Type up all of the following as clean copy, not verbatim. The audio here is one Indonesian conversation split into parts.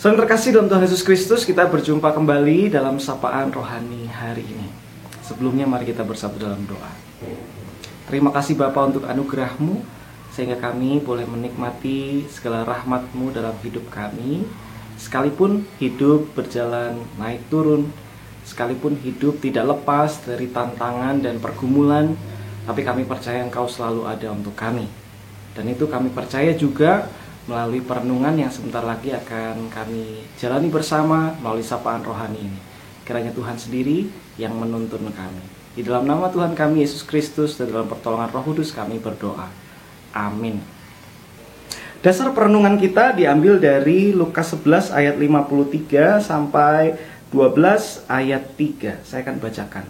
Saudara terkasih dalam Tuhan Yesus Kristus, kita berjumpa kembali dalam sapaan rohani hari ini. Sebelumnya mari kita bersatu dalam doa. Terima kasih Bapa untuk anugerah-Mu, sehingga kami boleh menikmati segala rahmat-Mu dalam hidup kami. Sekalipun hidup berjalan naik turun, sekalipun hidup tidak lepas dari tantangan dan pergumulan, tapi kami percaya Engkau selalu ada untuk kami. Dan itu kami percaya juga melalui perenungan yang sebentar lagi akan kami jalani bersama melalui sapaan rohani ini. Kiranya Tuhan sendiri yang menuntun kami. Di dalam nama Tuhan kami Yesus Kristus dan dalam pertolongan Roh Kudus kami berdoa. Amin. Dasar perenungan kita diambil dari Lukas 11 ayat 53 sampai 12 ayat 3. Saya akan bacakan.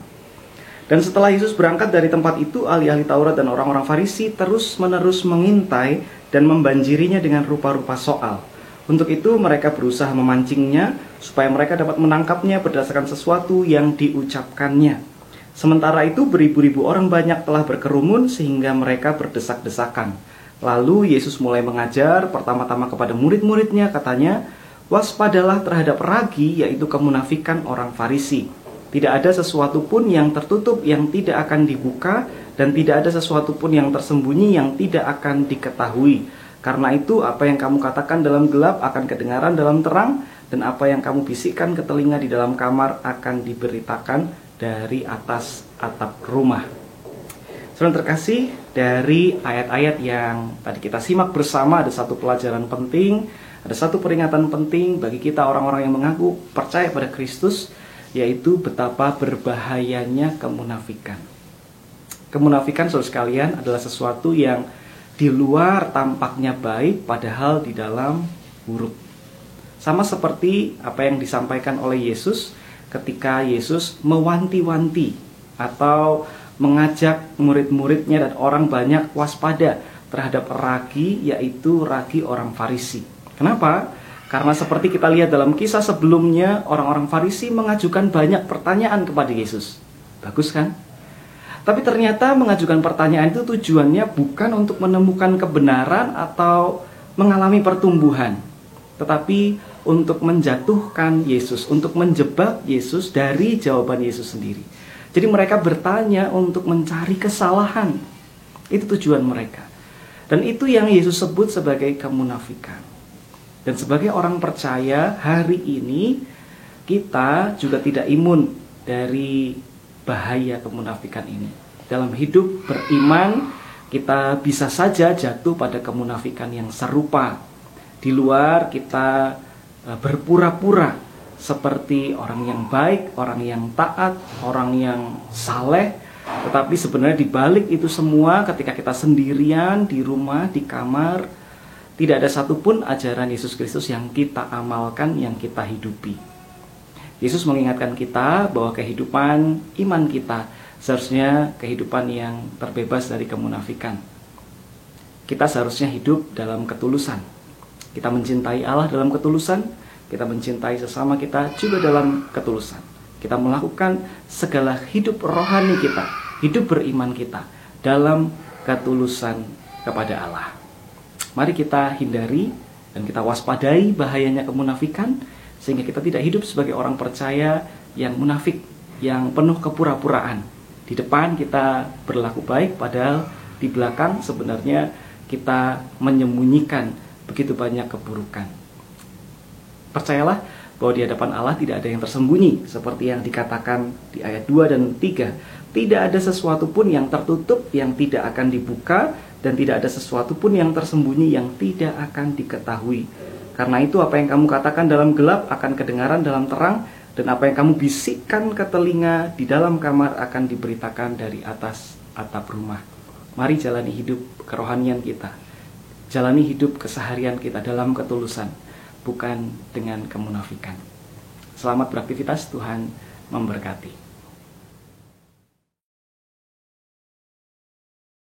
Dan setelah Yesus berangkat dari tempat itu, ahli-ahli Taurat dan orang-orang Farisi terus-menerus mengintai dan membanjirinya dengan rupa-rupa soal. Untuk itu mereka berusaha memancingnya supaya mereka dapat menangkapnya berdasarkan sesuatu yang diucapkannya. Sementara itu beribu-ribu orang banyak telah berkerumun sehingga mereka berdesak-desakan. Lalu Yesus mulai mengajar pertama-tama kepada murid-muridnya, katanya, "Waspadalah terhadap ragi, yaitu kemunafikan orang Farisi. Tidak ada sesuatu pun yang tertutup yang tidak akan dibuka, dan tidak ada sesuatu pun yang tersembunyi yang tidak akan diketahui. Karena itu apa yang kamu katakan dalam gelap akan kedengaran dalam terang, dan apa yang kamu bisikkan ke telinga di dalam kamar akan diberitakan dari atas atap rumah." Saudara terkasih, dari ayat-ayat yang tadi kita simak bersama ada satu pelajaran penting, ada satu peringatan penting bagi kita orang-orang yang mengaku percaya pada Kristus, yaitu betapa berbahayanya kemunafikan. Kemunafikan, saudara sekalian, adalah sesuatu yang di luar tampaknya baik, padahal di dalam buruk. Sama seperti apa yang disampaikan oleh Yesus ketika Yesus mewanti-wanti atau mengajak murid-muridnya dan orang banyak waspada terhadap ragi, yaitu ragi orang Farisi. Kenapa? Karena seperti kita lihat dalam kisah sebelumnya, orang-orang Farisi mengajukan banyak pertanyaan kepada Yesus. Bagus kan? Tapi ternyata mengajukan pertanyaan itu tujuannya bukan untuk menemukan kebenaran atau mengalami pertumbuhan, tetapi untuk menjatuhkan Yesus, untuk menjebak Yesus dari jawaban Yesus sendiri. Jadi mereka bertanya untuk mencari kesalahan. Itu tujuan mereka. Dan itu yang Yesus sebut sebagai kemunafikan. Dan sebagai orang percaya hari ini, kita juga tidak imun dari bahaya kemunafikan ini. Dalam hidup beriman, kita bisa saja jatuh pada kemunafikan yang serupa. Di luar kita berpura-pura seperti orang yang baik, orang yang taat, orang yang saleh. Tetapi sebenarnya di balik itu semua, ketika kita sendirian di rumah, di kamar, tidak ada satupun ajaran Yesus Kristus yang kita amalkan, yang kita hidupi. Yesus mengingatkan kita bahwa kehidupan iman kita seharusnya kehidupan yang terbebas dari kemunafikan. Kita seharusnya hidup dalam ketulusan. Kita mencintai Allah dalam ketulusan, kita mencintai sesama kita juga dalam ketulusan. Kita melakukan segala hidup rohani kita, hidup beriman kita dalam ketulusan kepada Allah. Mari kita hindari dan kita waspadai bahayanya kemunafikan, sehingga kita tidak hidup sebagai orang percaya yang munafik, yang penuh kepura-puraan. Di depan kita berlaku baik, padahal di belakang sebenarnya kita menyembunyikan begitu banyak keburukan. Percayalah bahwa di hadapan Allah tidak ada yang tersembunyi, seperti yang dikatakan di ayat 2 dan 3. Tidak ada sesuatu pun yang tertutup yang tidak akan dibuka, dan tidak ada sesuatu pun yang tersembunyi yang tidak akan diketahui. Karena itu apa yang kamu katakan dalam gelap akan kedengaran dalam terang, dan apa yang kamu bisikkan ke telinga di dalam kamar akan diberitakan dari atas atap rumah. Mari jalani hidup kerohanian kita, jalani hidup keseharian kita dalam ketulusan. bukan dengan kemunafikan. Selamat beraktivitas, Tuhan memberkati.